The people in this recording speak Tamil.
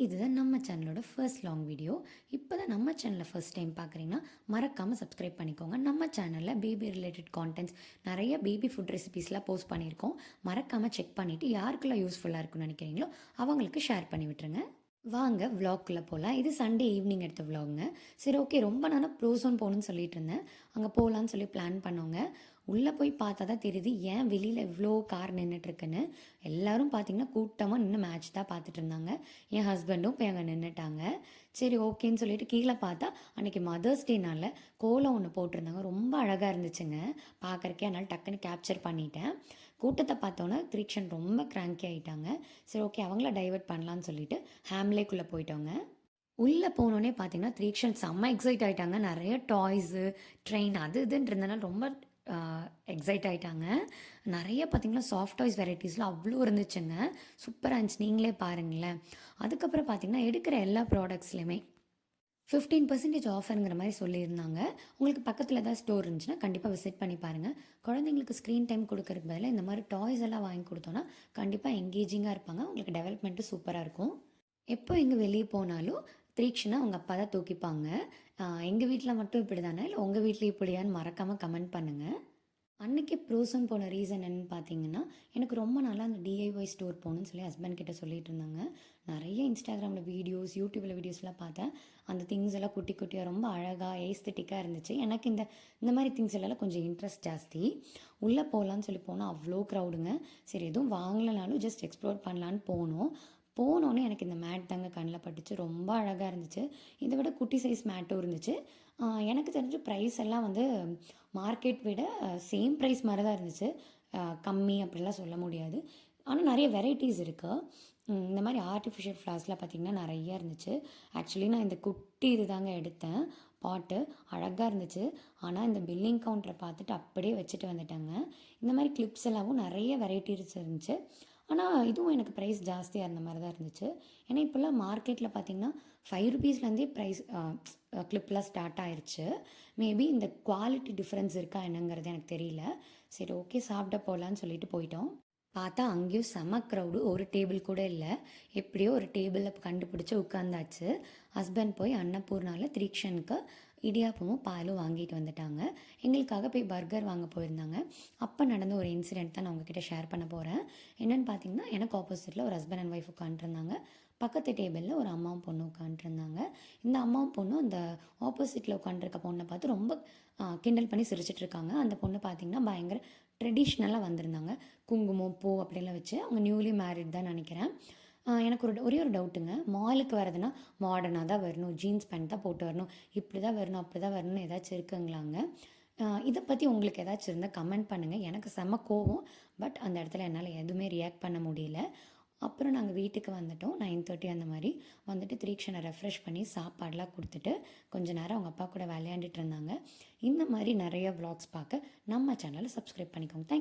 இதுதான் நம்ம சேனலோட ஃபர்ஸ்ட் லாங் வீடியோ. இப்போ தான் நம்ம சேனலை ஃபர்ஸ்ட் டைம் பார்க்குறீங்கன்னா மறக்காமல் சப்ஸ்கிரைப் பண்ணிக்கோங்க. நம்ம சேனலில் பேபி ரிலேட்டட் கான்டென்ட்ஸ் நிறைய பேபி ஃபுட் ரெசிபீஸ்லாம் போஸ்ட் பண்ணியிருக்கோம். மறக்காமல் செக் பண்ணிவிட்டு யாருக்கெல்லாம் யூஸ்ஃபுல்லாக இருக்குன்னு நினைக்கிறீங்களோ அவங்களுக்கு ஷேர் பண்ணி விட்டுருங்க. வாங்க விளாக்குள்ளே போகலாம். இது சண்டே ஈவினிங் எடுத்த விளாகுங்க. சரி, ஓகே, ரொம்ப நாளாக ப்ரோசோன் போகணுன்னு சொல்லிட்டு இருந்தேன். அங்கே போகலான்னு சொல்லி பிளான் பண்ணோங்க. உள்ளே போய் பார்த்தா தான் தெரியுது ஏன் வெளியில் இவ்வளோ கார் நின்றுட்டுருக்குன்னு. எல்லோரும் பார்த்தீங்கன்னா கூட்டமாக நின்று மேட்ச் தான் பார்த்துட்டு இருந்தாங்க. என் ஹஸ்பண்டும் போய் அங்கே நின்றுட்டாங்க. சரி, ஓகேன்னு சொல்லிட்டு கீழே பார்த்தா அன்றைக்கி மதர்ஸ் டேனால கோலம் ஒன்று போட்டிருந்தாங்க. ரொம்ப அழகாக இருந்துச்சுங்க பார்க்குறக்கே. அதனால் டக்குன்னு கேப்சர் பண்ணிட்டேன். கூட்டத்தை பார்த்தோன்னே த்ரீக்ஷன் ரொம்ப கிராங்கி ஆகிட்டாங்க. சரி, ஓகே, அவங்கள டைவர்ட் பண்ணலான்னு சொல்லிட்டு ஹேம்லேக்குள்ளே போயிட்டோங்க. உள்ளே போனோடனே பார்த்தீங்கன்னா த்ரீக்ஷன் செம்ம எக்ஸைட் ஆகிட்டாங்க. நிறைய டாய்ஸு, ட்ரெயின் அது இதுன்னு இருந்தனால ரொம்ப எக்ஸைட் ஆகிட்டாங்க. நிறைய பார்த்திங்கன்னா சாஃப்ட் டாய்ஸ் வெரைட்டிஸ்லாம் அவ்வளோ இருந்துச்சுங்க. சூப்பராக இருந்துச்சு, நீங்களே பாருங்களேன். அதுக்கப்புறம் பார்த்திங்கன்னா எடுக்கிற எல்லா ப்ராடக்ட்ஸ்லையுமே 15% ஆஃபருங்கிற மாதிரி சொல்லியிருந்தாங்க. உங்களுக்கு பக்கத்தில் ஏதாவது ஸ்டோர் இருந்துச்சுன்னா கண்டிப்பாக விசிட் பண்ணி பாருங்கள். குழந்தைங்களுக்கு ஸ்க்ரீன் டைம் கொடுக்கறதுக்கு பதிலாக இந்த மாதிரி டாய்ஸ் எல்லாம் வாங்கி கொடுத்தோன்னா கண்டிப்பாக எங்கேஜிங்காக இருப்பாங்க. உங்களுக்கு டெவலப்மெண்ட்டும் சூப்பராக இருக்கும். எப்போ எங்கே வெளியே போனாலும் த்ரீக்ஷனை அவங்க அப்பா தான் தூக்கிப்பாங்க. எங்கள் வீட்டில் மட்டும் இப்படி தானே, இல்லை உங்கள் வீட்டில் இப்படியான்னு மறக்காமல் கமெண்ட் பண்ணுங்கள். அன்றைக்கி ப்ரோசன் போன ரீசன் என்னென்னு பார்த்தீங்கன்னா, எனக்கு ரொம்ப நாளாக அந்த டிஐஒய் ஸ்டோர் போகணுன்னு சொல்லி ஹஸ்பண்ட் கிட்ட சொல்லிட்டு இருந்தாங்க. நிறைய இன்ஸ்டாகிராமில் வீடியோஸ், யூடியூப்பில் வீடியோஸ்லாம் பார்த்தேன். அந்த திங்ஸ் எல்லாம் குட்டி குட்டியாக ரொம்ப அழகாக ஏஸ்தட்டிக்காக இருந்துச்சு. எனக்கு இந்த மாதிரி திங்ஸ் எல்லாம் கொஞ்சம் இன்ட்ரெஸ்ட் ஜாஸ்தி. உள்ளே போகலான்னு சொல்லி போனால் அவ்வளோ க்ரௌடுங்க. சரி, எதுவும் வாங்கலைனாலும் ஜஸ்ட் எக்ஸ்ப்ளோர் பண்ணலான்னு போனோன்னே எனக்கு இந்த மேட் தாங்க கண்ணில் பட்டுச்சு. ரொம்ப அழகாக இருந்துச்சு. இதை விட குட்டி சைஸ் மேட்டும் இருந்துச்சு. எனக்கு தெரிஞ்ச ப்ரைஸ் எல்லாம் வந்து மார்க்கெட் விட சேம் ப்ரைஸ் மாதிரி தான் இருந்துச்சு. கம்மி அப்படிலாம் சொல்ல முடியாது. ஆனால் நிறைய வெரைட்டிஸ் இருக்குது. இந்த மாதிரி ஆர்டிஃபிஷியல் ஃப்ளார்ஸ்லாம் பார்த்திங்கன்னா நிறையா இருந்துச்சு. ஆக்சுவலி நான் இந்த குட்டி இது தாங்க எடுத்தேன். பாட்டு அழகாக இருந்துச்சு. ஆனால் இந்த பில்லிங் கவுண்டரை பார்த்துட்டு அப்படியே வச்சுட்டு வந்துட்டாங்க. இந்த மாதிரி கிளிப்ஸ் எல்லாமும் நிறைய வெரைட்டிஸ் இருந்துச்சு. ஆனால் இதுவும் எனக்கு ப்ரைஸ் ஜாஸ்தியாக இருந்த மாதிரி தான் இருந்துச்சு. ஏன்னா இப்போல்லாம் மார்க்கெட்டில் பார்த்திங்கன்னா 5 ருபீஸ்லேருந்தே ப்ரைஸ் கிளிப்லாம் ஸ்டார்ட் ஆயிடுச்சு. மேபி இந்த குவாலிட்டி டிஃப்ரென்ஸ் இருக்கா என்னங்கிறது எனக்கு தெரியல. சரி, ஓகே, சாப்பிட போகலான்னு சொல்லிட்டு போயிட்டோம். பார்த்தா அங்கேயும் செம க்ரௌடு. ஒரு டேபிள் கூட இல்லை. எப்படியோ ஒரு டேபிளில் கண்டுபிடிச்சி உட்காந்தாச்சு. ஹஸ்பண்ட் போய் அன்னபூர்ணாவில் த்ரீக்ஷனுக்கு இடியாப்பமும் பாலும் வாங்கிட்டு வந்துட்டாங்க. எங்களுக்காக போய் பர்கர் வாங்க போயிருந்தாங்க. அப்போ நடந்த ஒரு இன்சிடெண்ட் தான் நான் உங்ககிட்ட ஷேர் பண்ண போகிறேன். என்னென்னு பார்த்தீங்கன்னா, எனக்கு ஆப்போசிட்டில் ஒரு ஹஸ்பண்ட் அண்ட் ஒய்ஃப் உட்காந்துருந்தாங்க. பக்கத்து டேபிளில் ஒரு அம்மாவும் பொண்ணு உட்காந்துருந்தாங்க. இந்த அம்மாவும் பொண்ணும் அந்த ஆப்போசிட்டில் உட்காந்துருக்க பொண்ணை பார்த்து ரொம்ப கிண்டல் பண்ணி சிரிச்சிட்ருக்காங்க. அந்த பொண்ணு பார்த்திங்கன்னா பயங்கர ட்ரெடிஷ்னலாக வந்திருந்தாங்க. குங்குமம், பூ அப்படிலாம் வச்சு. அவங்க நியூலி மேரிட் தான் நினைக்கிறேன். எனக்கு ஒரே ஒரு டவுட்டுங்க. மாலுக்கு வரதுன்னா மாடர்னாக தான் வரணும், ஜீன்ஸ் பேண்ட் தான் போட்டு வரணும், இப்படி தான் வரணும், அப்படி தான் வரணும்னு ஏதாச்சும் இருக்குங்களாங்க? இதை பற்றி உங்களுக்கு ஏதாச்சும் இருந்தால் கமெண்ட் பண்ணுங்கள். எனக்கு செம்ம கோவம். பட் அந்த இடத்துல என்னால் எதுவுமே ரியாக்ட் பண்ண முடியல. அப்புறம் நாங்கள் வீட்டுக்கு வந்துவிட்டோம். 9:30 அந்த மாதிரி வந்துட்டு த்ரீக்ஷனை ரெஃப்ரெஷ் பண்ணி சாப்பாடெலாம் கொடுத்துட்டு கொஞ்சம் நேரம் அவங்க அப்பா கூட விளையாண்டுட்டு இருந்தாங்க. இந்த மாதிரி நிறைய வ்ளாக்ஸ் பார்க்க நம்ம சேனலை சப்ஸ்கிரைப் பண்ணிக்கோங்க. தேங்க்யூ.